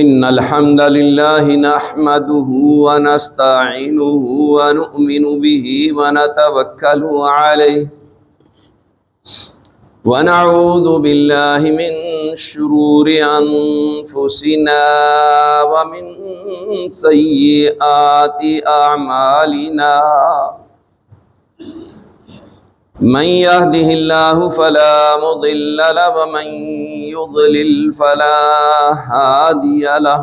إن الحمد لله نحمده ونستعينه ونؤمن به ونتوكل عليه ونعوذ بالله من شرور أنفسنا ومن سيئات أعمالنا من يهده الله فلا مضل له ومن يضلل فلا هادي له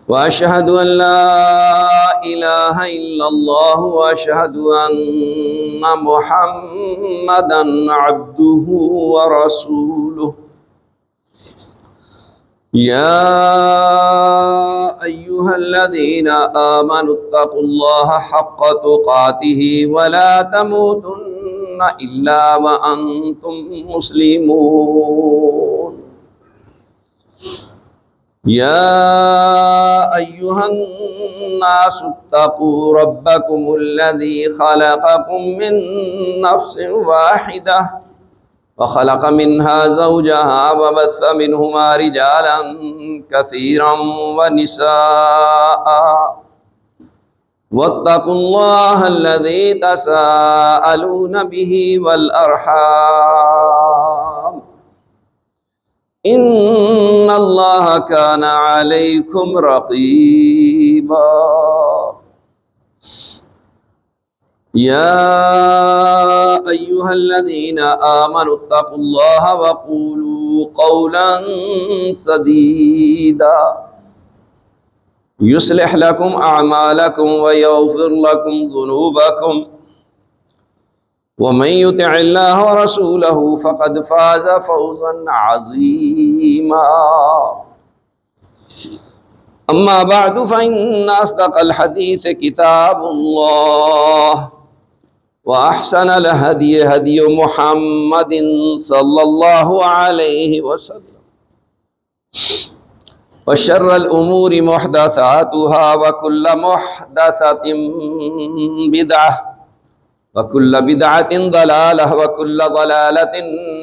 وأشهد أن لا إله إلا الله وأشهد أن محمدا عبده ورسوله يا أيها الذين آمنوا اتقوا الله حق تقاته ولا تموتن إلا وأنتم مسلمون يا أيها الناس اتقوا ربكم الذي خلقكم من نفس واحدة وخلق منها زوجها وبث منهما رجالا كثيرا ونساء واتقوا الله الذي تساءلون به والأرحام إن الله كان عليكم رقيبا يا أيها الذين آمنوا اتقوا الله وقولوا قولا سديدا يصلح لكم أعمالكم ويغفر لكم ذنوبكم ومن يطع الله ورسوله فقد فاز فوزا عظيما أما بعد فإن أصدق الحديث كتاب الله وأحسن الهدي هدي محمد صلى الله عليه وسلم وشر الأمور محدثاتها وكل محدثة بدعة وكل بدعة ضلالة وكل ضلالة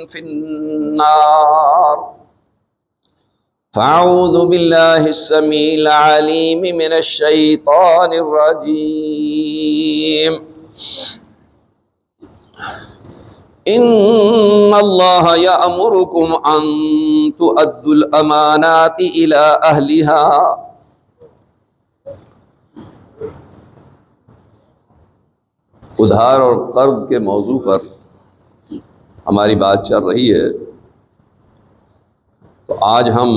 في النار فأعوذ بالله السميع العليم من الشيطان الرجيم إن الله يأمركم أن تؤدوا الأمانات إلى أهلها ادھار اور قرض کے موضوع پر ہماری بات چل رہی ہے، تو آج ہم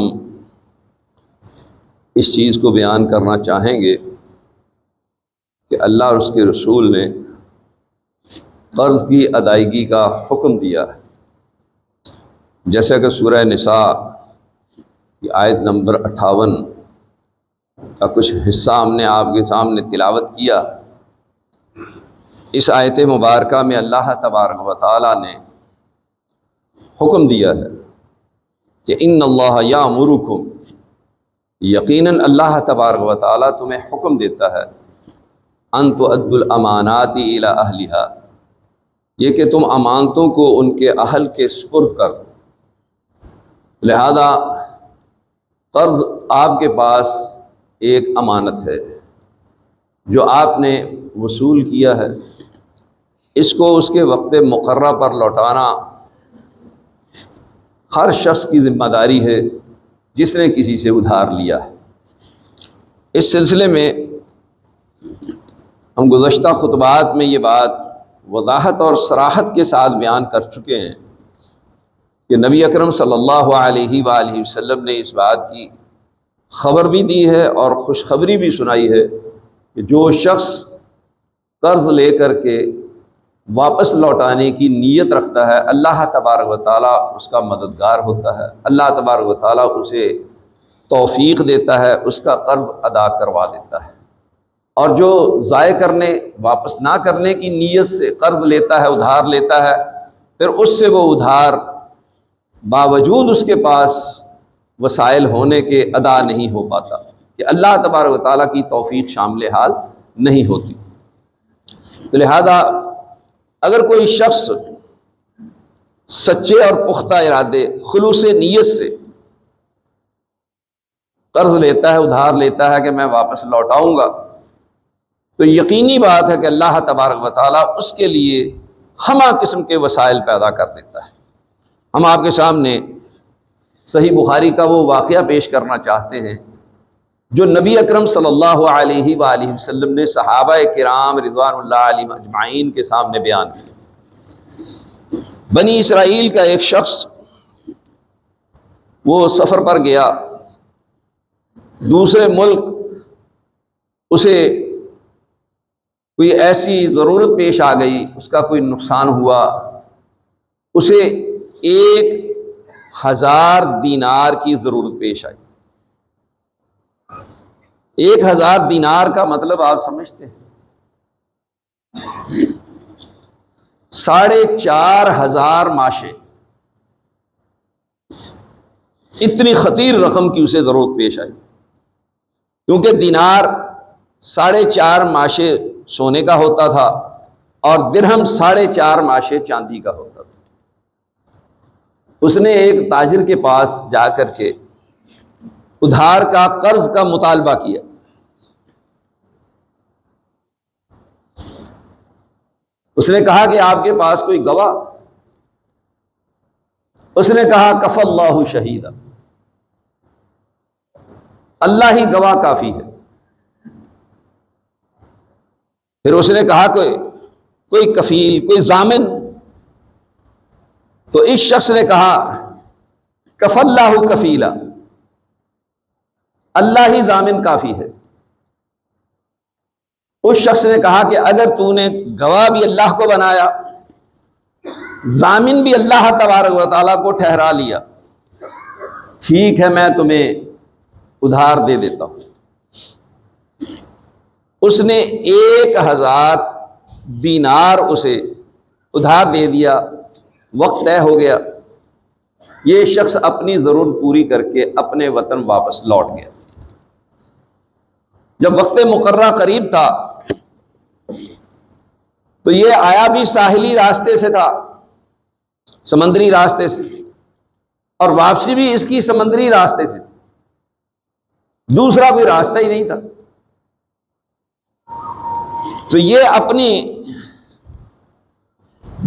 اس چیز کو بیان کرنا چاہیں گے کہ اللہ اور اس کے رسول نے قرض کی ادائیگی کا حکم دیا ہے، جیسا کہ سورہ نساء کی آیت نمبر 58 کا کچھ حصہ ہم نے آپ کے سامنے تلاوت کیا۔ اس آیت مبارکہ میں اللہ تبارک و تعالیٰ نے حکم دیا ہے کہ ان اللہ یامرکم، یقیناً اللہ تبارک و تعالیٰ تمہیں حکم دیتا ہے ان تؤدوا الامانات الی اہلہا، یہ کہ تم امانتوں کو ان کے اہل کے سپرد کر دو۔ لہذا قرض آپ کے پاس ایک امانت ہے جو آپ نے وصول کیا ہے، اس کو اس کے وقت مقررہ پر لوٹانا ہر شخص کی ذمہ داری ہے جس نے کسی سے ادھار لیا ہے۔ اس سلسلے میں ہم گزشتہ خطبات میں یہ بات وضاحت اور صراحت کے ساتھ بیان کر چکے ہیں کہ نبی اکرم صلی اللہ علیہ وآلہ وسلم نے اس بات کی خبر بھی دی ہے اور خوشخبری بھی سنائی ہے کہ جو شخص قرض لے کر کے واپس لوٹانے کی نیت رکھتا ہے، اللہ تبارک و تعالیٰ اس کا مددگار ہوتا ہے، اللہ تبارک و تعالیٰ اسے توفیق دیتا ہے، اس کا قرض ادا کروا دیتا ہے۔ اور جو ضائع کرنے، واپس نہ کرنے کی نیت سے قرض لیتا ہے، ادھار لیتا ہے، پھر اس سے وہ ادھار باوجود اس کے پاس وسائل ہونے کے ادا نہیں ہو پاتا، کہ اللہ تبارک و تعالیٰ کی توفیق شامل حال نہیں ہوتی۔ تو لہذا اگر کوئی شخص سچے اور پختہ ارادے، خلوص نیت سے قرض لیتا ہے، ادھار لیتا ہے کہ میں واپس لوٹاؤں گا، تو یقینی بات ہے کہ اللہ تبارک و تعالیٰ اس کے لیے ہمہ قسم کے وسائل پیدا کر دیتا ہے۔ ہم آپ کے سامنے صحیح بخاری کا وہ واقعہ پیش کرنا چاہتے ہیں جو نبی اکرم صلی اللہ علیہ وآلہ وسلم نے صحابہ کرام رضوان اللہ علیہم اجمعین کے سامنے بیان کیا۔ بنی اسرائیل کا ایک شخص وہ سفر پر گیا، دوسرے ملک اسے کوئی ایسی ضرورت پیش آ گئی، اس کا کوئی نقصان ہوا، اسے 1000 دینار کی ضرورت پیش آئی۔ 1000 دینار کا مطلب آپ سمجھتے ہیں؟ 4500 ماشے، اتنی خطیر رقم کی اسے ضرورت پیش آئی، کیونکہ دینار 4.5 ماشے سونے کا ہوتا تھا اور درہم 4.5 ماشے چاندی کا ہوتا تھا۔ اس نے ایک تاجر کے پاس جا کر کے ادھار کا، قرض کا مطالبہ کیا۔ اس نے کہا کہ آپ کے پاس کوئی گواہ؟ اس نے کہا کفی اللہ شہیدا، اللہ ہی گواہ کافی ہے۔ پھر اس نے کہا کوئی کفیل، کوئی ضامن؟ تو اس شخص نے کہا کفی اللہ کفیلا، اللہ ہی ضامن کافی ہے۔ اس شخص نے کہا کہ اگر تو نے گواہ بھی اللہ کو بنایا، ضامن بھی اللہ تبارک و تعالیٰ کو ٹھہرا لیا، ٹھیک ہے میں تمہیں ادھار دے دیتا ہوں۔ اس نے 1000 دینار اسے ادھار دے دیا، وقت طے ہو گیا، یہ شخص اپنی ضرورت پوری کر کے اپنے وطن واپس لوٹ گیا۔ جب وقت مقررہ قریب تھا تو یہ آیا بھی ساحلی راستے سے تھا، سمندری راستے سے، اور واپسی بھی اس کی سمندری راستے سے، دوسرا کوئی راستہ ہی نہیں تھا۔ تو یہ اپنی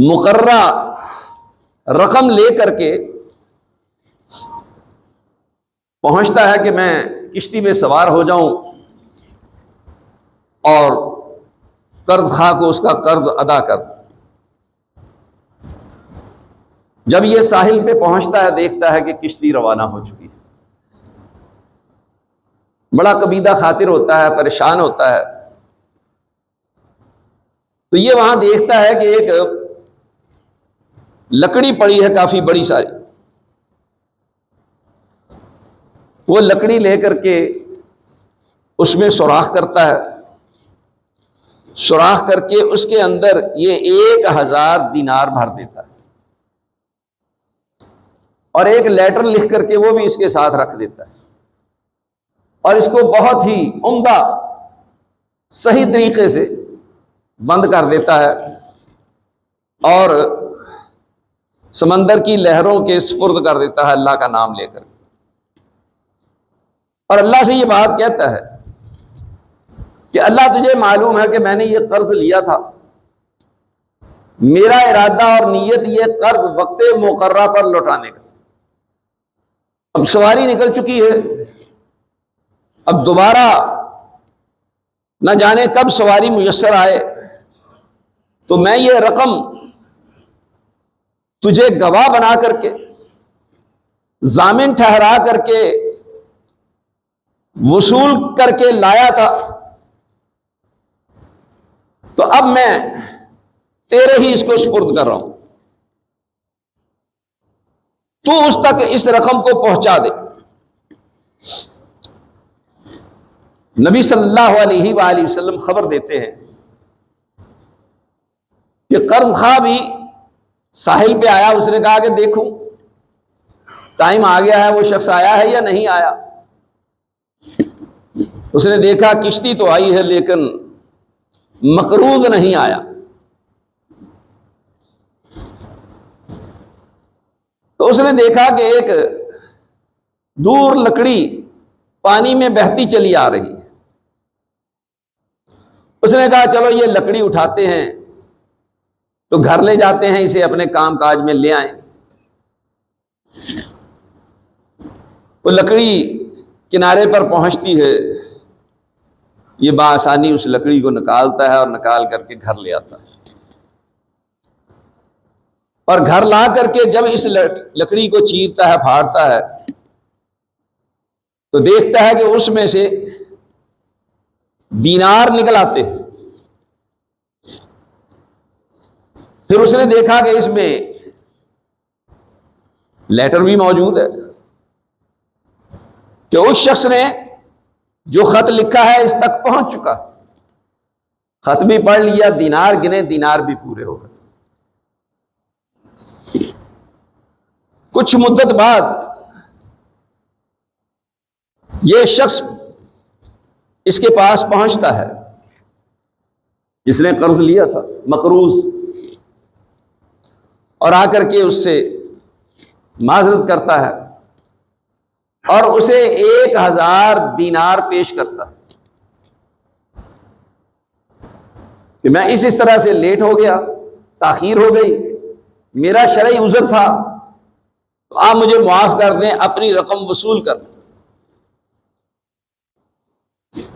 مقررہ رقم لے کر کے پہنچتا ہے کہ میں کشتی میں سوار ہو جاؤں اور قرض خواہ کو اس کا قرض ادا کر۔ جب یہ ساحل پہ پہنچتا ہے دیکھتا ہے کہ کشتی روانہ ہو چکی ہے، بڑا کبیدہ خاطر ہوتا ہے، پریشان ہوتا ہے۔ تو یہ وہاں دیکھتا ہے کہ ایک لکڑی پڑی ہے کافی بڑی ساری، وہ لکڑی لے کر کے اس میں سوراخ کرتا ہے، سوراخ کر کے اس کے اندر یہ 1000 دینار بھر دیتا ہے، اور ایک لیٹر لکھ کر کے وہ بھی اس کے ساتھ رکھ دیتا ہے، اور اس کو بہت ہی عمدہ صحیح طریقے سے بند کر دیتا ہے، اور سمندر کی لہروں کے سپرد کر دیتا ہے اللہ کا نام لے کر، اور اللہ سے یہ بات کہتا ہے کہ اللہ تجھے معلوم ہے کہ میں نے یہ قرض لیا تھا، میرا ارادہ اور نیت یہ قرض وقت مقررہ پر لوٹانے کا، اب سواری نکل چکی ہے، اب دوبارہ نہ جانے کب سواری میسر آئے، تو میں یہ رقم تجھے گواہ بنا کر کے، ضامن ٹھہرا کر کے، وصول کر کے لایا تھا، تو اب میں تیرے ہی اس کو سپرد کر رہا ہوں، تو اس تک اس رقم کو پہنچا دے۔ نبی صلی اللہ علیہ وآلہ وسلم خبر دیتے ہیں کہ قرض خواہ بھی ساحل پہ آیا، اس نے کہا کہ دیکھوں ٹائم آ گیا ہے، وہ شخص آیا ہے یا نہیں آیا۔ اس نے دیکھا کشتی تو آئی ہے لیکن مقروض نہیں آیا۔ اس نے دیکھا کہ ایک دور لکڑی پانی میں بہتی چلی آ رہی ہے۔ اس نے کہا چلو یہ لکڑی اٹھاتے ہیں تو گھر لے جاتے ہیں، اسے اپنے کام کاج میں لے آئیں۔ وہ لکڑی کنارے پر پہنچتی ہے، یہ بآسانی اس لکڑی کو نکالتا ہے اور نکال کر کے گھر لے آتا ہے، اور گھر لا کر کے جب اس لکڑی کو چیرتا ہے، پھاڑتا ہے، تو دیکھتا ہے کہ اس میں سے دینار نکل آتے ہیں۔ پھر اس نے دیکھا کہ اس میں لیٹر بھی موجود ہے کہ اس شخص نے جو خط لکھا ہے اس تک پہنچ چکا، خط بھی پڑھ لیا، دینار گنے، دینار بھی پورے ہو گئے۔ کچھ مدت بعد یہ شخص اس کے پاس پہنچتا ہے جس نے قرض لیا تھا، مقروض، اور آ کر کے اس سے معذرت کرتا ہے اور اسے 1000 دینار پیش کرتا ہے کہ میں اس طرح سے لیٹ ہو گیا، تاخیر ہو گئی، میرا شرعی عذر تھا، تو آپ مجھے معاف کر دیں، اپنی رقم وصول کر دیں۔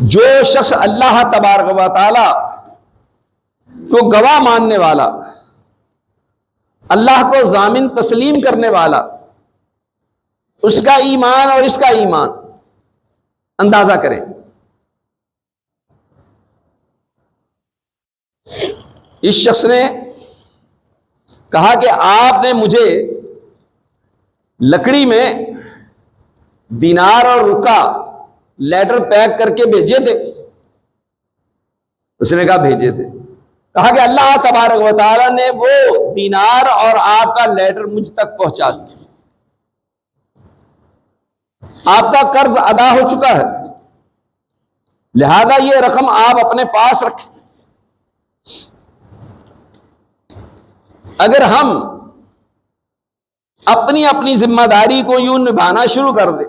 جو شخص اللہ تبارک و تعالی کو گواہ ماننے والا، اللہ کو ضامن تسلیم کرنے والا، اس کا ایمان اور اس کا ایمان اندازہ کریں۔ اس شخص نے کہا کہ آپ نے مجھے لکڑی میں دینار اور رکا لیٹر پیک کر کے بھیجے تھے۔ اس نے کہا بھیجے تھے۔ کہا کہ اللہ تبارک و تعالی نے وہ دینار اور آپ کا لیٹر مجھ تک پہنچا دیا، آپ کا قرض ادا ہو چکا ہے، لہذا یہ رقم آپ اپنے پاس رکھیں۔ اگر ہم اپنی اپنی ذمہ داری کو یوں نبھانا شروع کر دیں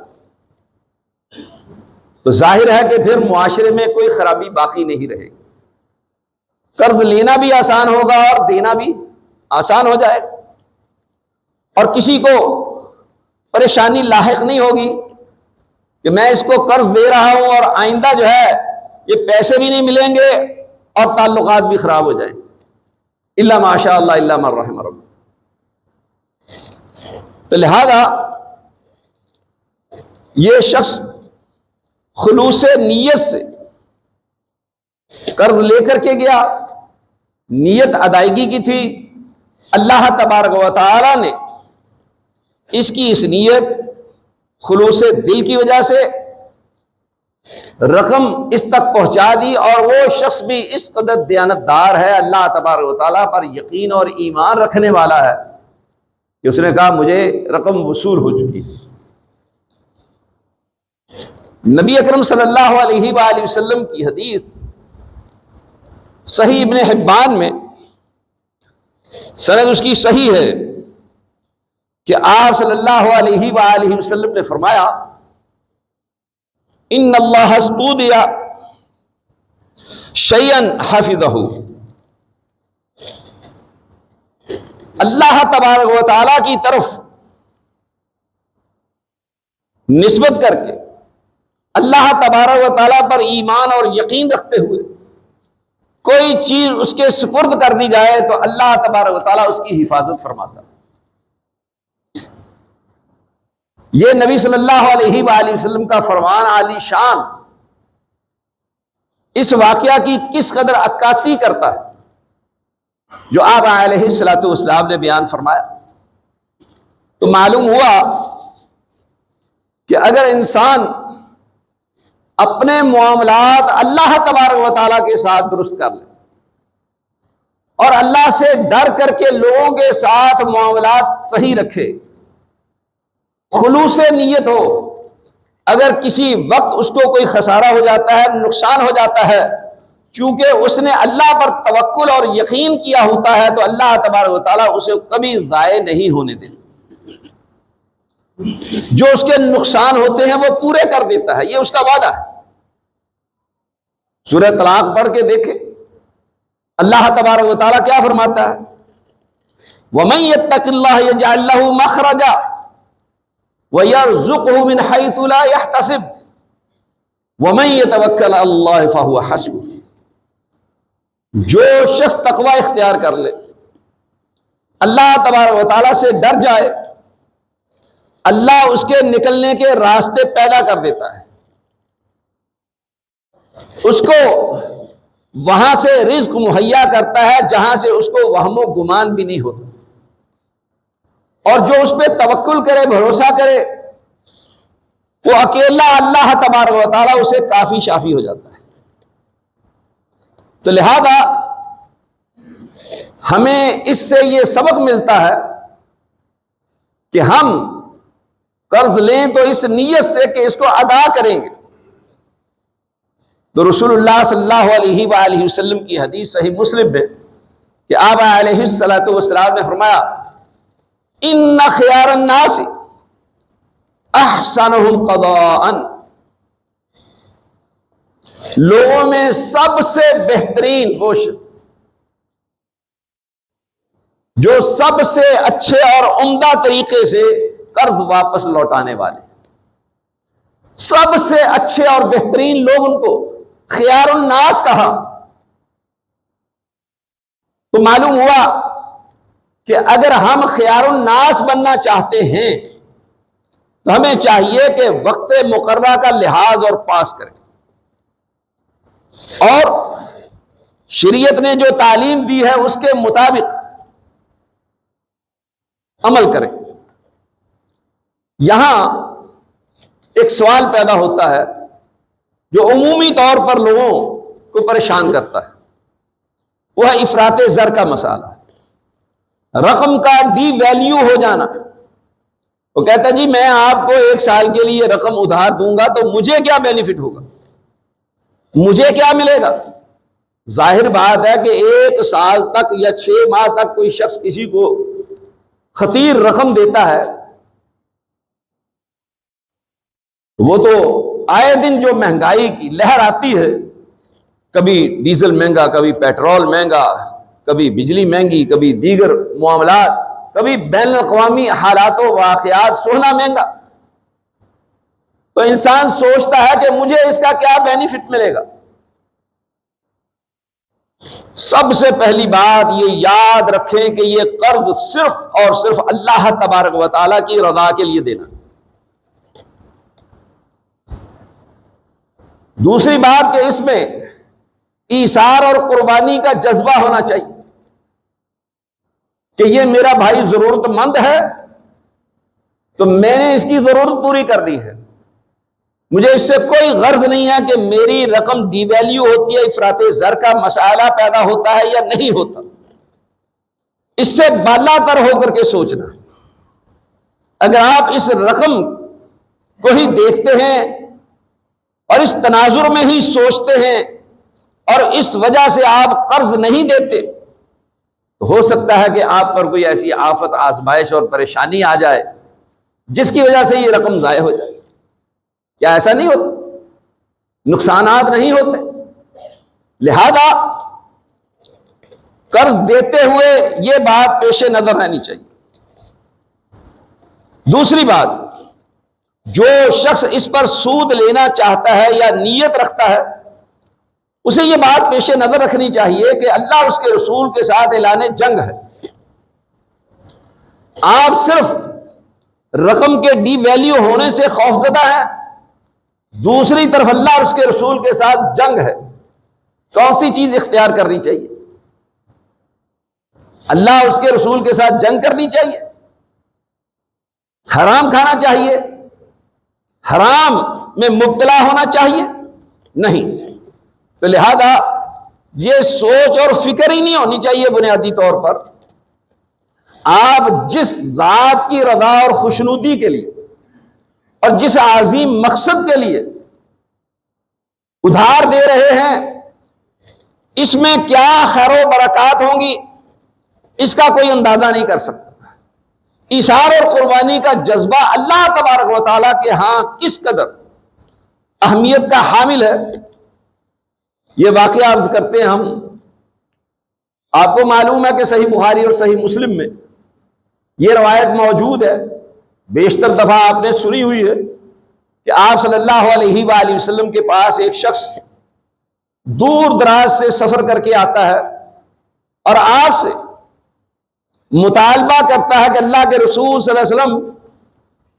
تو ظاہر ہے کہ پھر معاشرے میں کوئی خرابی باقی نہیں رہے گی۔ قرض لینا بھی آسان ہوگا اور دینا بھی آسان ہو جائے گا، اور کسی کو پریشانی لاحق نہیں ہوگی کہ میں اس کو قرض دے رہا ہوں اور آئندہ جو ہے یہ پیسے بھی نہیں ملیں گے اور تعلقات بھی خراب ہو جائیں، الا ماشاء اللہ الا من رحم رب۔ تو لہذا یہ شخص خلوص نیت سے قرض لے کر کے گیا، نیت ادائیگی کی تھی، اللہ تبارک و تعالی نے اس کی اس نیت خلوص دل کی وجہ سے رقم اس تک پہنچا دی، اور وہ شخص بھی اس قدر دیانتدار ہے، اللہ تبارک و تعالیٰ پر یقین اور ایمان رکھنے والا ہے کہ اس نے کہا مجھے رقم وصول ہو چکی۔ نبی اکرم صلی اللہ علیہ وآلہ وسلم کی حدیث صحیح ابن حبان میں، سند اس کی صحیح ہے، کہ آپ صلی اللہ علیہ وآلہ وسلم نے فرمایا ان اللہ استودع شیئا حفظہ، اللہ تبارک و تعالی کی طرف نسبت کر کے، اللہ تبارک و تعالی پر ایمان اور یقین رکھتے ہوئے کوئی چیز اس کے سپرد کر دی جائے تو اللہ تبارک و تعالی اس کی حفاظت فرماتا ہے۔ یہ نبی صلی اللہ علیہ وآلہ وسلم کا فرمان عالی شان اس واقعہ کی کس قدر عکاسی کرتا ہے جو آپ علیہ الصلوۃ والسلام نے بیان فرمایا۔ تو معلوم ہوا کہ اگر انسان اپنے معاملات اللہ تبارک و تعالیٰ کے ساتھ درست کر لے اور اللہ سے ڈر کر کے لوگوں کے ساتھ معاملات صحیح رکھے، خلوص نیت ہو، اگر کسی وقت اس کو کوئی خسارہ ہو جاتا ہے، نقصان ہو جاتا ہے، چونکہ اس نے اللہ پر توکل اور یقین کیا ہوتا ہے تو اللہ تبارک و تعالیٰ اسے کبھی ضائع نہیں ہونے دیتا۔ جو اس کے نقصان ہوتے ہیں وہ پورے کر دیتا ہے، یہ اس کا وعدہ ہے۔ سورہ طلاق پڑھ کے دیکھیں، اللہ تبارک و تعالیٰ کیا فرماتا ہے؟ وَمَن يَتَّقِ اللَّهَ يَجْعَل لَّهُ مَخْرَجًا وَيَرْزُقْهُ مِنْ حَيْثُ لَا يَحْتَسِبُ وَمَن يَتَوَكَّلْ عَلَى اللَّهِ فَهُوَ حَسْبُهُ۔ جو شخص تقوی اختیار کر لے، اللہ تبارک و تعالیٰ سے ڈر جائے، اللہ اس کے نکلنے کے راستے پیدا کر دیتا ہے، اس کو وہاں سے رزق مہیا کرتا ہے جہاں سے اس کو وہم و گمان بھی نہیں ہوتا، اور جو اس پہ توکل کرے، بھروسہ کرے، وہ اکیلا اللہ تبارک و تعالیٰ اسے کافی شافی ہو جاتا ہے۔ تو لہذا ہمیں اس سے یہ سبق ملتا ہے کہ ہم قرض لیں تو اس نیت سے کہ اس کو ادا کریں گے۔ تو رسول اللہ صلی اللہ علیہ وآلہ وسلم کی حدیث صحیح مسلم میں کہ آپ علیہ الصلوۃ والسلام نے فرمایا ان خیار الناس احسنهم قضاء، لوگوں میں سب سے بہترین وہ جو سب سے اچھے اور عمدہ طریقے سے قرض واپس لوٹانے والے، سب سے اچھے اور بہترین لوگ ان کو خیار الناس کہا۔ تو معلوم ہوا کہ اگر ہم خیار الناس بننا چاہتے ہیں تو ہمیں چاہیے کہ وقت مقررہ کا لحاظ اور پاس کریں، اور شریعت نے جو تعلیم دی ہے اس کے مطابق عمل کریں۔ یہاں ایک سوال پیدا ہوتا ہے جو عمومی طور پر لوگوں کو پریشان کرتا ہے، وہ ہے افراط زر کا مسئلہ، رقم کا ڈی ویلیو ہو جانا۔ وہ کہتا ہے جی میں آپ کو 1 سال کے لیے رقم ادھار دوں گا تو مجھے کیا بینیفٹ ہوگا، مجھے کیا ملے گا؟ ظاہر بات ہے کہ 1 سال تک یا 6 ماہ تک کوئی شخص کسی کو خطیر رقم دیتا ہے، وہ تو آئے دن جو مہنگائی کی لہر آتی ہے، کبھی ڈیزل مہنگا، کبھی پیٹرول مہنگا، کبھی بجلی مہنگی، کبھی دیگر معاملات، کبھی بین الاقوامی حالات و واقعات، سونا مہنگا، تو انسان سوچتا ہے کہ مجھے اس کا کیا بینیفٹ ملے گا۔ سب سے پہلی بات یہ یاد رکھیں کہ یہ قرض صرف اور صرف اللہ تبارک و تعالیٰ کی رضا کے لیے دینا۔ دوسری بات کہ اس میں ایثار اور قربانی کا جذبہ ہونا چاہیے کہ یہ میرا بھائی ضرورت مند ہے تو میں نے اس کی ضرورت پوری کرنی ہے، مجھے اس سے کوئی غرض نہیں ہے کہ میری رقم ڈی ویلیو ہوتی ہے، افراط زر کا مسئلہ پیدا ہوتا ہے یا نہیں ہوتا، اس سے بالا تر ہو کر کے سوچنا۔ اگر آپ اس رقم کو ہی دیکھتے ہیں اور اس تناظر میں ہی سوچتے ہیں اور اس وجہ سے آپ قرض نہیں دیتے، تو ہو سکتا ہے کہ آپ پر کوئی ایسی آفت، آزمائش اور پریشانی آ جائے جس کی وجہ سے یہ رقم ضائع ہو جائے۔ کیا ایسا نہیں ہوتا؟ نقصانات نہیں ہوتے؟ لہذا قرض دیتے ہوئے یہ بات پیش نظر رہنی چاہیے۔ دوسری بات، جو شخص اس پر سود لینا چاہتا ہے یا نیت رکھتا ہے، اسے یہ بات پیش نظر رکھنی چاہیے کہ اللہ اس کے رسول کے ساتھ اعلان جنگ ہے۔ آپ صرف رقم کے ڈی ویلیو ہونے سے خوفزدہ ہیں، دوسری طرف اللہ اور اس کے رسول کے ساتھ جنگ ہے۔ کون سی چیز اختیار کرنی چاہیے؟ اللہ اور اس کے رسول کے ساتھ جنگ کرنی چاہیے؟ حرام کھانا چاہیے؟ حرام میں مبتلا ہونا چاہیے؟ نہیں۔ تو لہذا یہ سوچ اور فکر ہی نہیں ہونی چاہیے بنیادی طور پر آپ جس ذات کی رضا اور خوشنودی کے لیے اور جس عظیم مقصد کے لیے ادھار دے رہے ہیں، اس میں کیا خیر و برکات ہوں گی اس کا کوئی اندازہ نہیں کر سکتا۔ ایثار اور قربانی کا جذبہ اللہ تبارک و تعالیٰ کے ہاں کس قدر اہمیت کا حامل ہے، یہ واقعہ عرض کرتے ہیں ہم۔ آپ کو معلوم ہے کہ صحیح بخاری اور صحیح مسلم میں یہ روایت موجود ہے، بیشتر دفعہ آپ نے سنی ہوئی ہے کہ آپ صلی اللہ علیہ وآلہ وسلم کے پاس ایک شخص دور دراز سے سفر کر کے آتا ہے اور آپ سے مطالبہ کرتا ہے کہ اللہ کے رسول صلی اللہ علیہ وسلم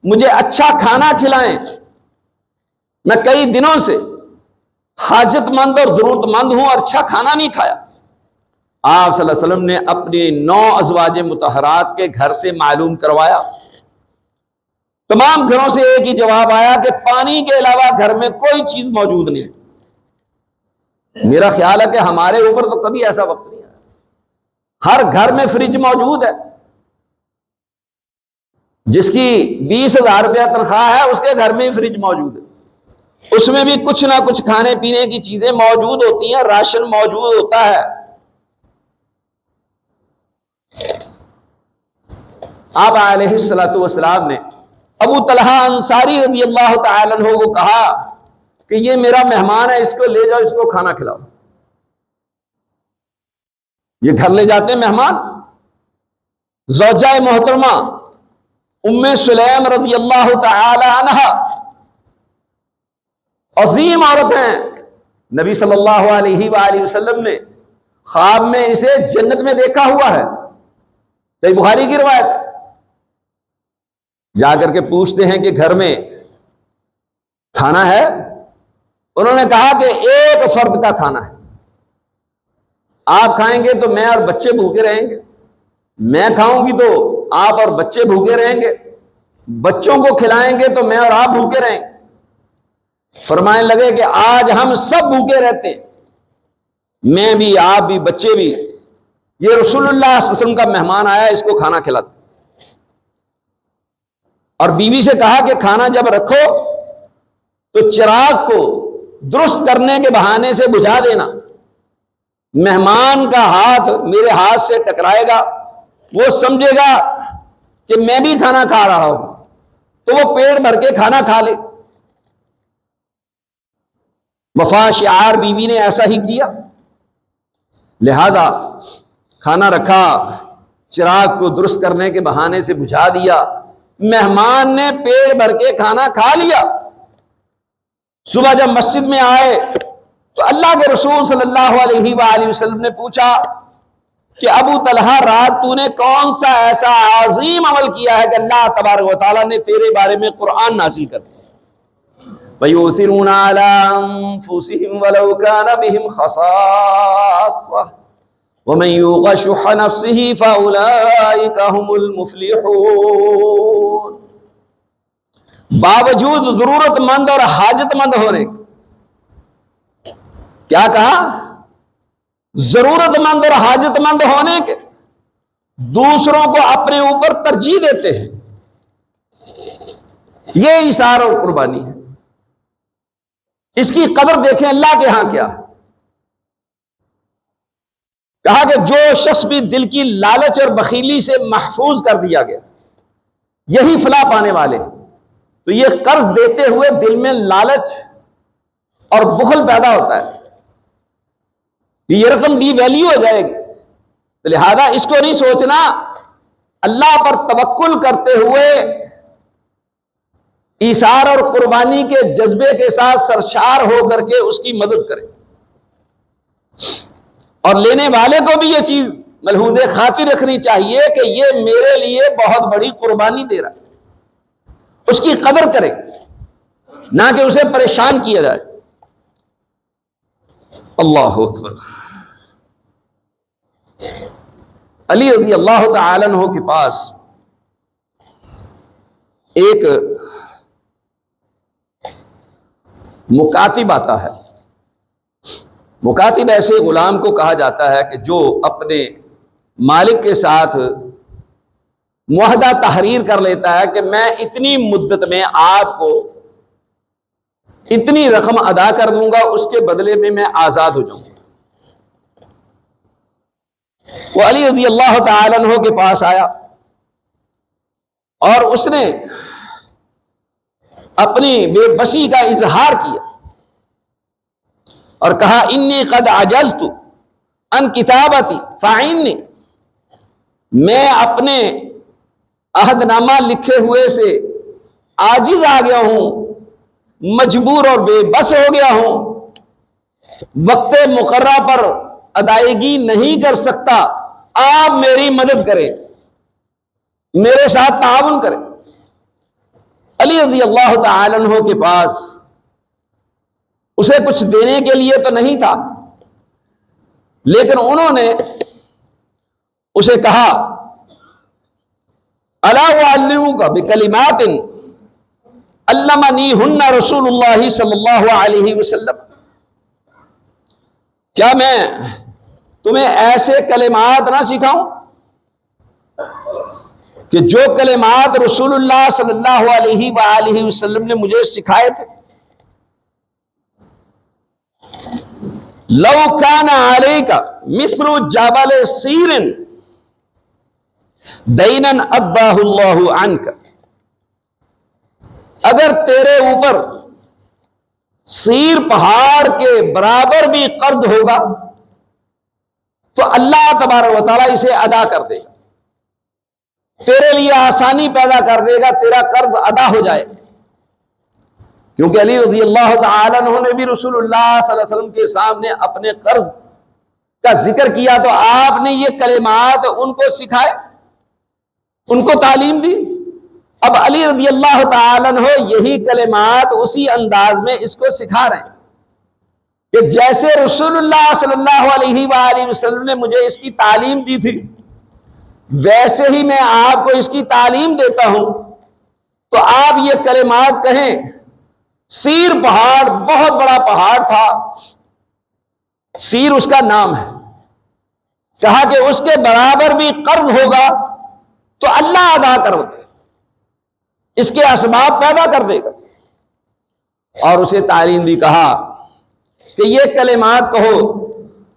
مجھے اچھا کھانا کھلائیں، میں کئی دنوں سے حاجت مند اور ضرورت مند ہوں اور اچھا کھانا نہیں کھایا۔ آپ صلی اللہ علیہ وسلم نے اپنی 9 ازواج مطہرات کے گھر سے معلوم کروایا، تمام گھروں سے ایک ہی جواب آیا کہ پانی کے علاوہ گھر میں کوئی چیز موجود نہیں۔ میرا خیال ہے کہ ہمارے اوپر تو کبھی ایسا وقت نہیں آیا، ہر گھر میں فریج موجود ہے، جس کی 20,000 روپیہ تنخواہ ہے اس کے گھر میں ہی فریج موجود ہے، اس میں بھی کچھ نہ کچھ کھانے پینے کی چیزیں موجود ہوتی ہیں، راشن موجود ہوتا ہے۔ آپ علیہ الصلوۃ والسلام نے ابو طلحہ انصاری رضی اللہ تعالی عنہ کو کہا کہ یہ میرا مہمان ہے، اس کو لے جاؤ، اس کو کھانا کھلاؤ۔ یہ گھر لے جاتے ہیں مہمان، زوجہ محترمہ ام سلیم رضی اللہ تعالی عنہ عظیم عورت ہیں، نبی صلی اللہ علیہ وآلہ وسلم نے خواب میں اسے جنت میں دیکھا ہوا ہے، صحیح بخاری کی روایت ہے۔ جا کر کے پوچھتے ہیں کہ گھر میں کھانا ہے؟ انہوں نے کہا کہ ایک فرد کا کھانا ہے، آپ کھائیں گے تو میں اور بچے بھوکے رہیں گے، میں کھاؤں گی تو آپ اور بچے بھوکے رہیں گے، بچوں کو کھلائیں گے تو میں اور آپ بھوکے رہیں گے۔ فرمانے لگے کہ آج ہم سب بھوکے رہتے ہیں، میں بھی، آپ بھی، بچے بھی، یہ رسول اللہ صلی اللہ علیہ وسلم کا مہمان آیا، اس کو کھانا کھلاتے۔ اور بیوی سے کہا کہ کھانا جب رکھو تو چراغ کو درست کرنے کے بہانے سے بجھا دینا، مہمان کا ہاتھ میرے ہاتھ سے ٹکرائے گا، وہ سمجھے گا کہ میں بھی کھانا کھا رہا ہوں، تو وہ پیٹ بھر کے کھانا کھا لے۔ وفا شعار بیوی نے ایسا ہی کیا، لہذا کھانا رکھا، چراغ کو درست کرنے کے بہانے سے بجھا دیا، مہمان نے پیٹ بھر کے کھانا کھا لیا۔ صبح جب مسجد میں آئے تو اللہ کے رسول صلی اللہ علیہ وآلہ وسلم نے پوچھا کہ ابو طلحہ رات تو نے کون سا ایسا عظیم عمل کیا ہے کہ اللہ تبارک و تعالیٰ نے تیرے بارے میں قرآن نازل کر دیا؟ وَيُؤْثِرُونَ عَلَىٰ أَنفُسِهِمْ وَلَوْ كَانَ بِهِمْ خَصَاصَةٌ وَمَن يُوقَ شُحَّ نَفْسِهِ فَأُولَٰئِكَ هُمُ الْمُفْلِحُونَ۔ باوجود ضرورت مند اور حاجت مند ہونے، کیا کہا؟ ضرورت مند اور حاجت مند ہونے کے دوسروں کو اپنے اوپر ترجیح دیتے ہیں، یہ ایثار اور قربانی ہے۔ اس کی قدر دیکھیں اللہ کے ہاں کیا۔ کہا کہ جو شخص بھی دل کی لالچ اور بخیلی سے محفوظ کر دیا گیا، یہی فلاح پانے والے۔ تو یہ قرض دیتے ہوئے دل میں لالچ اور بخل پیدا ہوتا ہے، یہ رقم بی ویلیو ہو جائے گی، تو لہذا اس کو نہیں سوچنا، اللہ پر توکل کرتے ہوئے ایثار اور قربانی کے جذبے کے ساتھ سرشار ہو کر کے اس کی مدد کریں، اور لینے والے کو بھی یہ چیز ملحوظ خاطر رکھنی چاہیے کہ یہ میرے لیے بہت بڑی قربانی دے رہا ہے، اس کی قدر کرے، نہ کہ اسے پریشان کیا جائے۔ اللہ اکبر۔ علی رضی اللہ تعالی عنہ کے پاس ایک مکاتب آتا ہے۔ مکاتب ایسے غلام کو کہا جاتا ہے کہ جو اپنے مالک کے ساتھ معاہدہ تحریر کر لیتا ہے کہ میں اتنی مدت میں آپ کو اتنی رقم ادا کر دوں گا، اس کے بدلے میں میں آزاد ہو جاؤں گا۔ وہ علی رضی اللہ تعالی عنہ کے پاس آیا، اور اس نے اپنی بے بسی کا اظہار کیا اور کہا انی قد عجزت ان کتابتی فاعنی، میں اپنے عہد نامہ لکھے ہوئے سے عاجز آ گیا ہوں، مجبور اور بے بس ہو گیا ہوں، وقت مقررہ پر ادائیگی نہیں کر سکتا، آپ میری مدد کریں، میرے ساتھ تعاون کریں۔ علی رضی اللہ تعالی عنہ کے پاس اسے کچھ دینے کے لیے تو نہیں تھا، لیکن انہوں نے اسے کہا الا اعلمک بکلمات علمنیہن رسول اللہ صلی اللہ علیہ وسلم، کیا میں تمہیں ایسے کلمات نہ سکھاؤں کہ جو کلمات رسول اللہ صلی اللہ علیہ وآلہ وسلم نے مجھے سکھائے تھے؟ لو کان علیک مثل جبل سیر دینا اباہ اللہ عنک، اگر تیرے اوپر سیر پہاڑ کے برابر بھی قرض ہوگا تو اللہ تبارک و تعالیٰ اسے ادا کر دے گا، تیرے لیے آسانی پیدا کر دے گا، تیرا قرض ادا ہو جائے گا۔ کیونکہ علی رضی اللہ تعالی عنہ نے بھی رسول اللہ صلی اللہ علیہ وسلم کے سامنے اپنے قرض کا ذکر کیا تو آپ نے یہ کلمات ان کو سکھائے، ان کو تعلیم دی۔ اب علی رضی اللہ تعالی عنہ یہی کلمات اسی انداز میں اس کو سکھا رہے ہیں کہ جیسے رسول اللہ صلی اللہ علیہ وآلہ وسلم نے مجھے اس کی تعلیم دی تھی، ویسے ہی میں آپ کو اس کی تعلیم دیتا ہوں، تو آپ یہ کلمات کہیں۔ سیر پہاڑ بہت بڑا پہاڑ تھا، سیر اس کا نام ہے، کہا کہ اس کے برابر بھی قرض ہوگا تو اللہ ادا کر دے، اس کے اسباب پیدا کر دے گا۔ اور اسے تعلیم دی، کہا کہ یہ کلمات کہو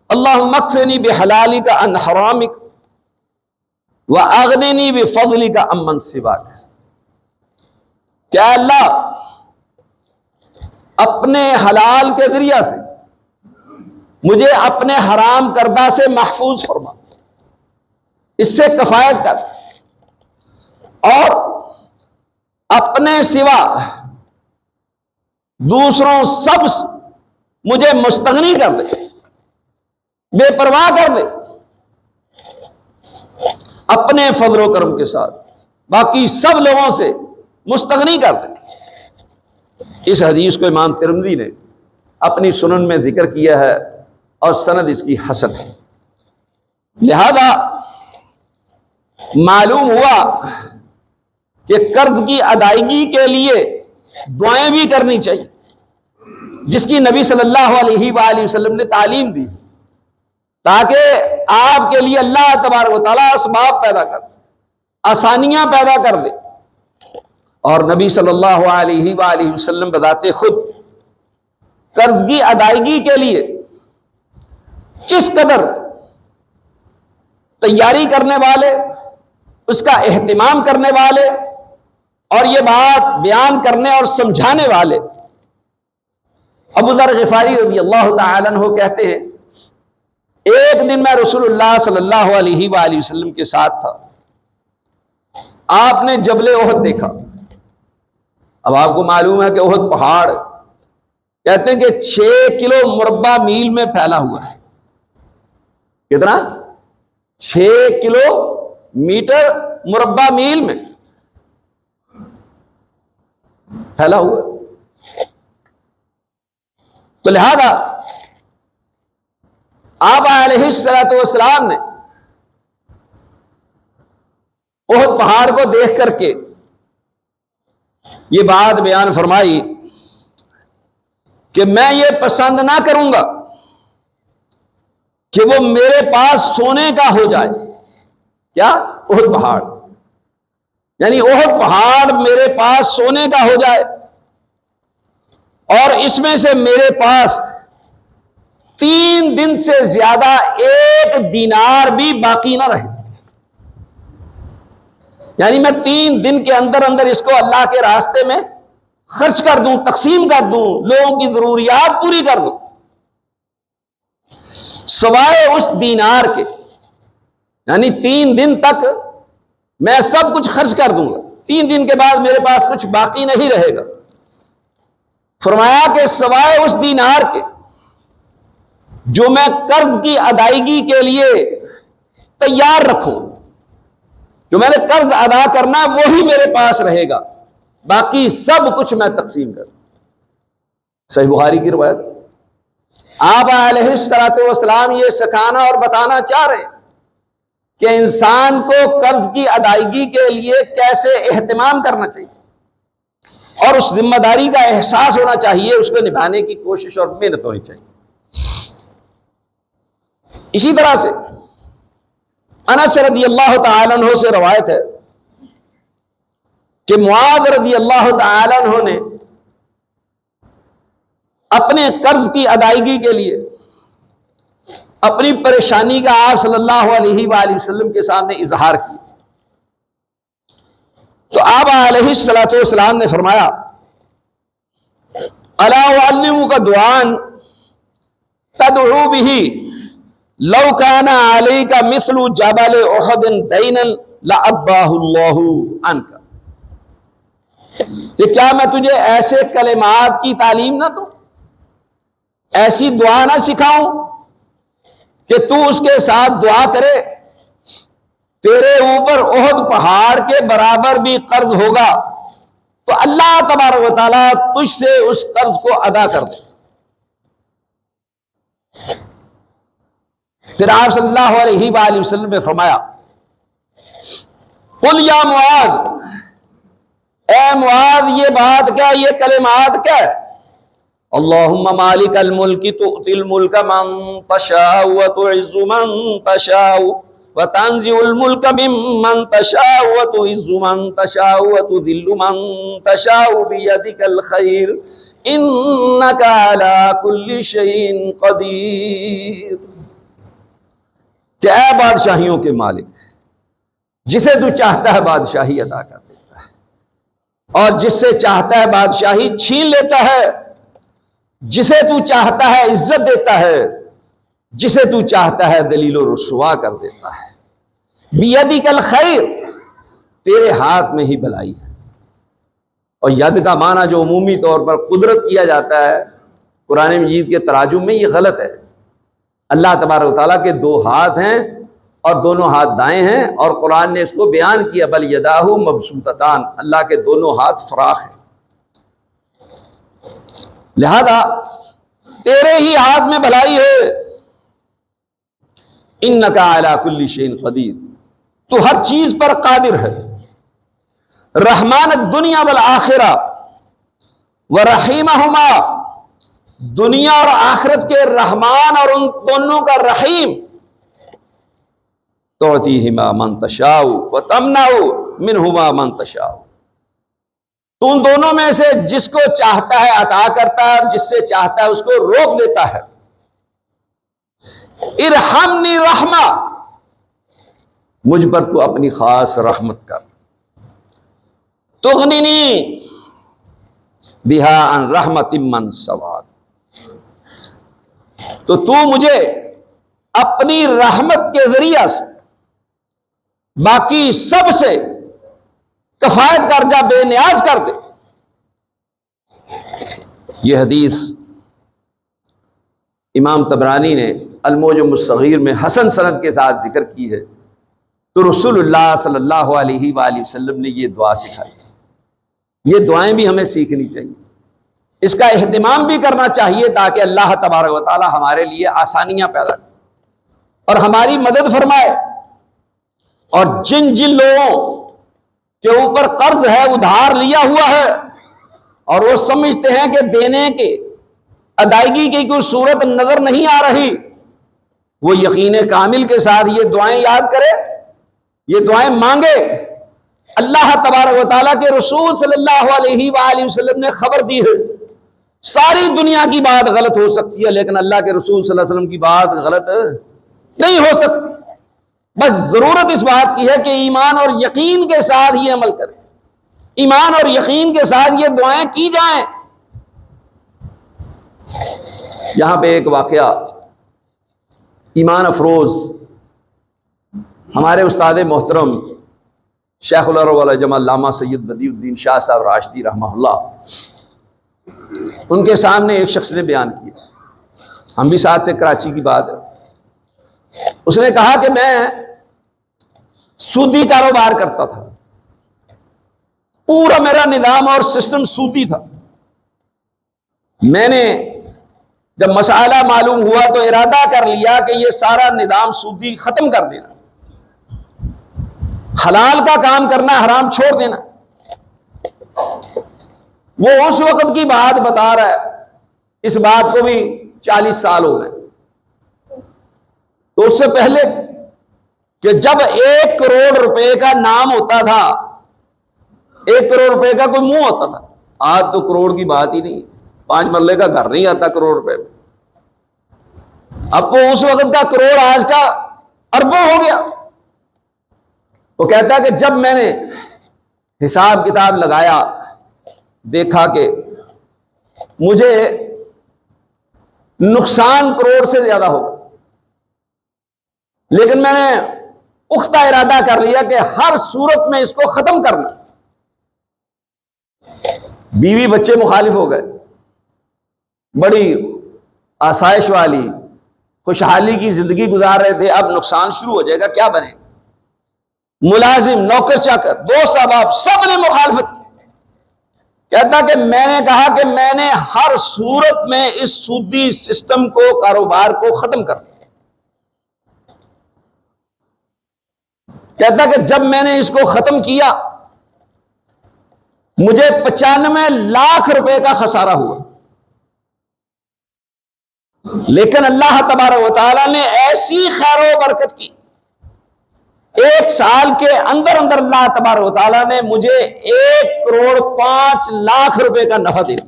اللہم اکفنی بحلالک عن حرامک واغننی بفضلک عمن سواک، کیا اللہ اپنے حلال کے ذریعہ سے مجھے اپنے حرام کردہ سے محفوظ فرما، اس سے کفایت کر، اور اپنے سوا دوسروں سب مجھے مستغنی کر دے، بے پرواہ کر دے، اپنے فضل و کرم کے ساتھ باقی سب لوگوں سے مستغنی کر دے۔ اس حدیث کو امام ترمذی نے اپنی سنن میں ذکر کیا ہے اور سند اس کی حسن ہے۔ لہذا معلوم ہوا کہ قرض کی ادائیگی کے لیے دعائیں بھی کرنی چاہیے، جس کی نبی صلی اللہ علیہ وآلہ وسلم نے تعلیم دی، تاکہ آپ کے لیے اللہ تبارک و تعالیٰ اسباب پیدا کر دے، آسانیاں پیدا کر دے۔ اور نبی صلی اللہ علیہ وآلہ وسلم بذات خود قرض کی ادائیگی کے لیے کس قدر تیاری کرنے والے، اس کا اہتمام کرنے والے، اور یہ بات بیان کرنے اور سمجھانے والے۔ ابو ذر غفاری رضی اللہ تعالی عنہ کہتے ہیں ایک دن میں رسول اللہ صلی اللہ علیہ وآلہ وسلم کے ساتھ تھا، آپ نے جبل احد دیکھا۔ اب آپ کو معلوم ہے کہ احد پہاڑ کہتے ہیں کہ 6 کلو مربع میل میں پھیلا ہوا ہے۔ کتنا؟ 6 کلو میٹر مربع میل میں پھیلا ہوا ہے۔ تو لہذا آپ علیہ الصلوۃ والسلام نے احد پہاڑ کو دیکھ کر کے یہ بات بیان فرمائی کہ میں یہ پسند نہ کروں گا کہ وہ میرے پاس سونے کا ہو جائے۔ کیا؟ احد پہاڑ، یعنی احد پہاڑ میرے پاس سونے کا ہو جائے اور اس میں سے میرے پاس 3 دن سے زیادہ 1 دینار بھی باقی نہ رہے۔ یعنی میں 3 دن کے اندر اندر اس کو اللہ کے راستے میں خرچ کر دوں، تقسیم کر دوں، لوگوں کی ضروریات پوری کر دوں، سوائے اس دینار کے، یعنی 3 دن تک میں سب کچھ خرچ کر دوں گا، 3 دن کے بعد میرے پاس کچھ باقی نہیں رہے گا۔ فرمایا کہ سوائے اس دینار کے جو میں قرض کی ادائیگی کے لیے تیار رکھوں، جو میں نے قرض ادا کرنا وہی میرے پاس رہے گا، باقی سب کچھ میں تقسیم کروں۔ صحیح بخاری کی روایت۔ آپ علیہ الصلوۃ والسلام یہ سکھانا اور بتانا چاہ رہے ہیں کہ انسان کو قرض کی ادائیگی کے لیے کیسے اہتمام کرنا چاہیے اور اس ذمہ داری کا احساس ہونا چاہیے، اس کو نبھانے کی کوشش اور محنت ہونی چاہیے۔ اسی طرح سے انس رضی اللہ تعالی عنہ سے روایت ہے کہ معاذ رضی اللہ تعالی عنہ نے اپنے قرض کی ادائیگی کے لیے اپنی پریشانی کا آپ صلی اللہ علیہ وآلہ وسلم کے سامنے اظہار کیا، تو آپ علیہ الصلوۃ والسلام نے فرمایا الا اعلمک دعاء تدعو به لو كان عليك مثل جبل احد دینا لعباه الله عنك، کہ کیا میں تجھے ایسے کلمات کی تعلیم نہ دوں، ایسی دعا نہ سکھاؤں کہ تو اس کے ساتھ دعا کرے، تیرے اوپر احد پہاڑ کے برابر بھی قرض ہوگا تو اللہ تبارک و تعالیٰ تجھ سے اس قرض کو ادا کر دے۔ پھر آپ صلی اللہ علیہ وآلہ وسلم نے فرمایا قل یا معاذ، اے معاذ یہ بات کیا، یہ کلمات کیا ہے؟ اللہم مالک الملک تؤتی الملک من تشاء وتعز من تشاء وتنزع الملک ممن تشاء وتعز من تشاء وتذل من تشاء بیدک الخیر انک علی کل شیء قدیر، کہ اے بادشاہیوں کے مالک، جسے تو چاہتا ہے بادشاہی عطا کر دیتا ہے اور جس سے چاہتا ہے بادشاہی چھین لیتا ہے، جسے تو چاہتا ہے عزت دیتا ہے، جسے تو چاہتا ہے ذلیل و رسوا کر دیتا ہے۔ بیدک الخیر، تیرے ہاتھ میں ہی بھلائی ہے۔ اور ید کا معنی جو عمومی طور پر قدرت کیا جاتا ہے قرآن مجید کے تراجم میں، یہ غلط ہے۔ اللہ تبارک و تعالیٰ کے 2 ہاتھ ہیں اور دونوں ہاتھ دائیں ہیں، اور قرآن نے اس کو بیان کیا بل یداہ مبسوطتان، اللہ کے دونوں ہاتھ فراخ ہیں، لہذا تیرے ہی ہاتھ میں بھلائی ہے۔ انک علی کل شیء قدیر، تو ہر چیز پر قادر ہے۔ رحمان الدنیا والآخرہ ورحیمہما، دنیا اور آخرت کے رحمان اور ان دونوں کا رحیم، تعطیہما من تشاء وتمنع منہما من تشاء، تو ان دونوں میں سے جس کو چاہتا ہے عطا کرتا ہے، جس سے چاہتا ہے اس کو روک دیتا ہے۔ ارحمنی رحمہ، مجھ پر تو اپنی خاص رحمت کر، تغننی بہا عن رحمت من سواک، تو مجھے اپنی رحمت کے ذریعہ سے باقی سب سے کفایت کر جا، بے نیاز کر دے۔ یہ حدیث امام طبرانی نے المعجم الصغیر میں حسن سند کے ساتھ ذکر کی ہے، تو رسول اللہ صلی اللہ علیہ وآلہ وسلم نے یہ دعا سکھائی۔ یہ دعائیں بھی ہمیں سیکھنی چاہیے، اس کا اہتمام بھی کرنا چاہیے، تاکہ اللہ تبارک و تعالی ہمارے لیے آسانیاں پیدا کرے اور ہماری مدد فرمائے۔ اور جن لوگوں کے اوپر قرض ہے، ادھار لیا ہوا ہے، اور وہ سمجھتے ہیں کہ دینے کے ادائیگی کی کوئی صورت نظر نہیں آ رہی، وہ یقین کامل کے ساتھ یہ دعائیں یاد کرے، یہ دعائیں مانگے۔ اللہ تبارک و تعالیٰ کے رسول صلی اللہ علیہ وآلہ وسلم نے خبر دی ہے، ساری دنیا کی بات غلط ہو سکتی ہے لیکن اللہ کے رسول صلی اللہ علیہ وسلم کی بات غلط نہیں ہو سکتی۔ بس ضرورت اس بات کی ہے کہ ایمان اور یقین کے ساتھ یہ عمل کریں، ایمان اور یقین کے ساتھ یہ دعائیں کی جائیں۔ یہاں پہ ایک واقعہ ایمان افروز ہمارے استاد محترم شیخ العلماء علامہ سید بدیع الدین شاہ صاحب راشدی رحمہ اللہ، ان کے سامنے ایک شخص نے بیان کیا، ہم بھی ساتھ تھے، کراچی کی بات ہے۔ اس نے کہا کہ میں سودی کاروبار کرتا تھا، پورا میرا نظام اور سسٹم سودی تھا۔ میں نے جب مسئلہ معلوم ہوا تو ارادہ کر لیا کہ یہ سارا نظام سودی ختم کر دینا، حلال کا کام کرنا، حرام چھوڑ دینا۔ وہ اس وقت کی بات بتا رہا ہے، اس بات کو بھی 40 سال ہو گئے۔ تو اس سے پہلے کہ جب 1 کروڑ روپے کا نام ہوتا تھا، 1 کروڑ روپے کا کوئی منہ ہوتا تھا، آج تو کروڑ کی بات ہی نہیں، 5 مرلے کا گھر نہیں آتا کروڑ روپے میں۔ اب وہ اس وقت کا کروڑ آج کا اربوں ہو گیا۔ وہ کہتا ہے کہ جب میں نے حساب کتاب لگایا، دیکھا کہ مجھے نقصان کروڑ سے زیادہ ہوگا، لیکن میں نے پختہ ارادہ کر لیا کہ ہر صورت میں اس کو ختم کرنا۔ بیوی بچے مخالف ہو گئے، بڑی آسائش والی خوشحالی کی زندگی گزار رہے تھے، اب نقصان شروع ہو جائے گا، کیا بنے؟ ملازم، نوکر چاکر، دوست احباب سب نے مخالفت کی۔ کہتا کہ میں نے کہا کہ میں نے ہر صورت میں اس سودی سسٹم کو، کاروبار کو ختم کر دیا۔ کہتا کہ جب میں نے اس کو ختم کیا مجھے 95 لاکھ روپے کا خسارہ ہوا، لیکن اللہ تبارک و تعالیٰ نے ایسی خیر و برکت کی، 1 سال کے اندر اندر اللہ تبارک و تعالیٰ نے مجھے 1 کروڑ 5 لاکھ روپے کا نفع دیا۔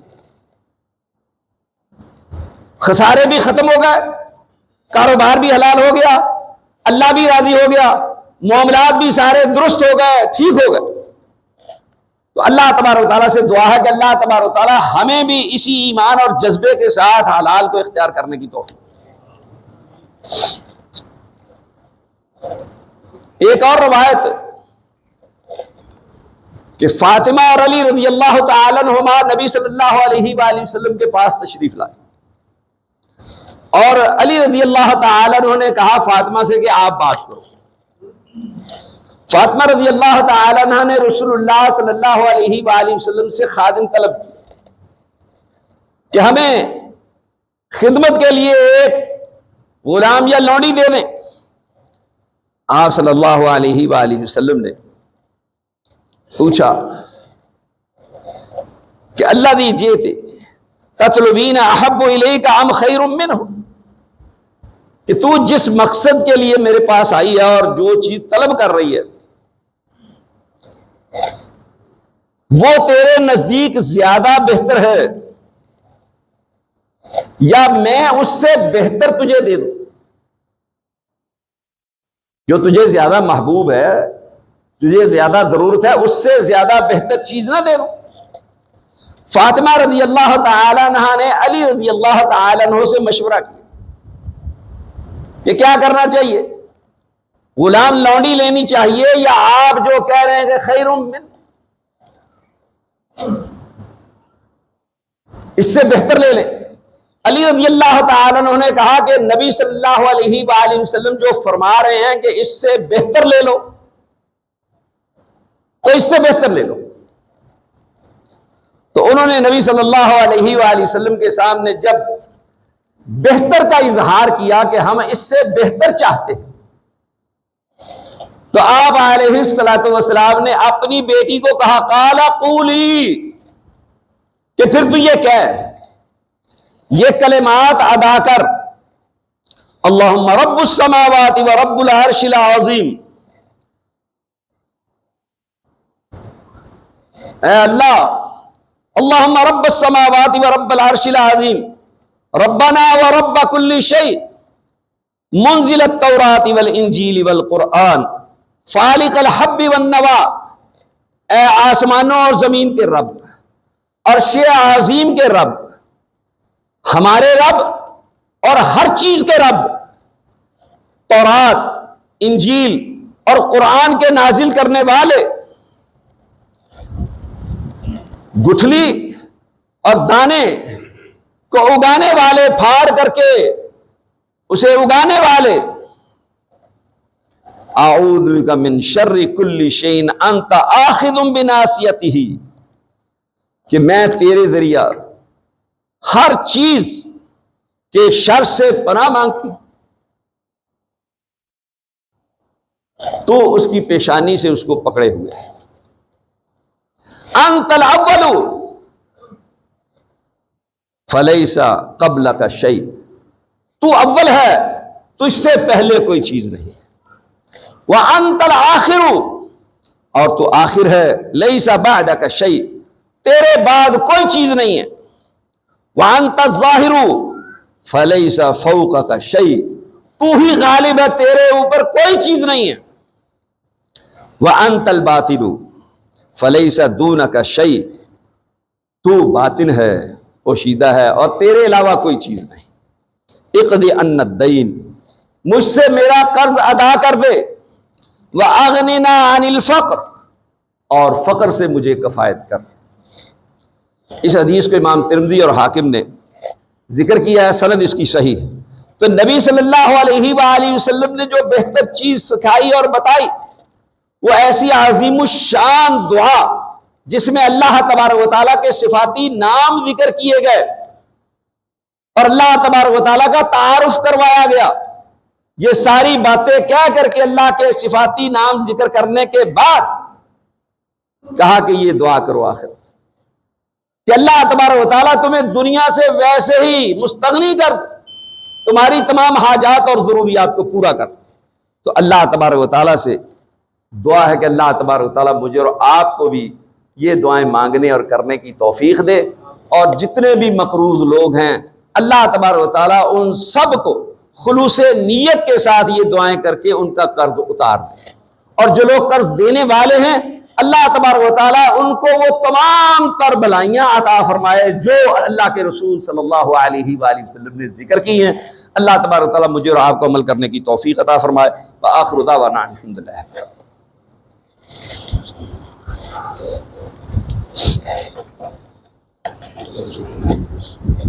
خسارے بھی ختم ہو گئے، کاروبار بھی حلال ہو گیا، اللہ بھی راضی ہو گیا، معاملات بھی سارے درست ہو گئے، ٹھیک ہو گئے۔ تو اللہ تبارک و تعالیٰ سے دعا ہے کہ اللہ تبارک و تعالیٰ ہمیں بھی اسی ایمان اور جذبے کے ساتھ حلال کو اختیار کرنے کی توفیق۔ ایک اور روایت کہ فاطمہ اور علی رضی اللہ تعالی عنہما نبی صلی اللہ علیہ وآلہ وسلم کے پاس تشریف لائے، اور علی رضی اللہ تعالی عنہ نے کہا فاطمہ سے کہ آپ بات کرو۔ فاطمہ رضی اللہ تعالی عنہ نے رسول اللہ صلی اللہ علیہ وآلہ وسلم سے خادم طلب کی کہ ہمیں خدمت کے لیے ایک غلام یا لونڈی دے دیں۔ آپ صلی اللہ علیہ وآلہ وسلم نے پوچھا کہ اللہ دیجیے تطلبین احب الیک ام خیر منہ، کہ تو جس مقصد کے لیے میرے پاس آئی ہے اور جو چیز طلب کر رہی ہے وہ تیرے نزدیک زیادہ بہتر ہے یا میں اس سے بہتر تجھے دے دوں؟ جو تجھے زیادہ محبوب ہے، تجھے زیادہ ضرورت ہے، اس سے زیادہ بہتر چیز نہ دے دوں؟ فاطمہ رضی اللہ تعالی عنہ نے علی رضی اللہ تعالی عنہ سے مشورہ کیا کہ کیا کرنا چاہیے، غلام لونڈی لینی چاہیے یا آپ جو کہہ رہے ہیں کہ خیر من، اس سے بہتر لے لیں؟ علی رضی اللہ تعالی عنہ نے کہا کہ نبی صلی اللہ علیہ وآلہ وسلم جو فرما رہے ہیں کہ اس سے بہتر لے لو تو اس سے بہتر لے لو۔ تو انہوں نے نبی صلی اللہ علیہ وآلہ وسلم کے سامنے جب بہتر کا اظہار کیا کہ ہم اس سے بہتر چاہتے ہیں، تو آپ علیہ الصلوۃ والسلام نے اپنی بیٹی کو کہا قالا قولی، کہ پھر تو یہ کہہ، یہ کلمات ادا کر، اللہم رب السماوات و رب العرش العظیم، اے اللہ، اللہم رب السماوات و رب العرش العظیم، ربنا و رب کل شیء، منزل التوراۃ والانجیل والقرآن فالق الحب والنوا، اے آسمانوں اور زمین کے رب، عرش عظیم کے رب، ہمارے رب اور ہر چیز کے رب، تورات، انجیل اور قرآن کے نازل کرنے والے، گٹھلی اور دانے کو اگانے والے، پھاڑ کر کے اسے اگانے والے، اعوذ بک من شر کل شیء انت آخذ بناصیتہ، کہ میں تیرے ذریعہ ہر چیز کے شر سے پناہ مانگتی ہوں، تو اس کی پیشانی سے اس کو پکڑے ہوئے ہے۔ انت الاول فلیس قبلک شیء، تو اول ہے، تجھ سے پہلے کوئی چیز نہیں، وانت الآخر، اور تو آخر ہے، لیس بعدک شیء، تیرے بعد کوئی چیز نہیں ہے، وانت الظاہر فلیس فوقک شیء، تو ہی غالب ہے، تیرے اوپر کوئی چیز نہیں ہے، وانت الباطن فلیس دونک شیء، تو باطن ہے، پوشیدہ ہے، اور تیرے علاوہ کوئی چیز نہیں۔ اقض عن الدین، مجھ سے میرا قرض ادا کر دے، واغننا عن الفقر، اور فقر سے مجھے کفایت کر۔ اس حدیث کو امام ترمذی اور حاکم نے ذکر کیا ہے، سند اس کی صحیح ہے۔ تو نبی صلی اللہ علیہ وآلہ وسلم نے جو بہتر چیز سکھائی اور بتائی، وہ ایسی عظیم الشان دعا جس میں اللہ تبارک و تعالیٰ کے صفاتی نام ذکر کیے گئے اور اللہ تبارک و تعالیٰ کا تعارف کروایا گیا۔ یہ ساری باتیں کہہ کر کے اللہ کے صفاتی نام ذکر کرنے کے بعد کہا کہ یہ دعا کرو آخر کہ اللہ تبارک و تعالیٰ تمہیں دنیا سے ویسے ہی مستغنی کر، تمہاری تمام حاجات اور ضروریات کو پورا کر۔ تو اللہ تبارک و تعالیٰ سے دعا ہے کہ اللہ تبارک و تعالیٰ مجھے اور آپ کو بھی یہ دعائیں مانگنے اور کرنے کی توفیق دے، اور جتنے بھی مقروض لوگ ہیں اللہ تبارک و تعالیٰ ان سب کو خلوص نیت کے ساتھ یہ دعائیں کر کے ان کا قرض اتار دے، اور جو لوگ قرض دینے والے ہیں اللہ تبارک و تعالیٰ ان کو وہ تمام تر بلائیاں عطا فرمائے جو اللہ کے رسول صلی اللہ علیہ وآلہ وسلم نے ذکر کی ہیں۔ اللہ تبارک و تعالیٰ مجھے اور آپ کو عمل کرنے کی توفیق عطا فرمائے۔ وآخر دعوانا الحمدللہ۔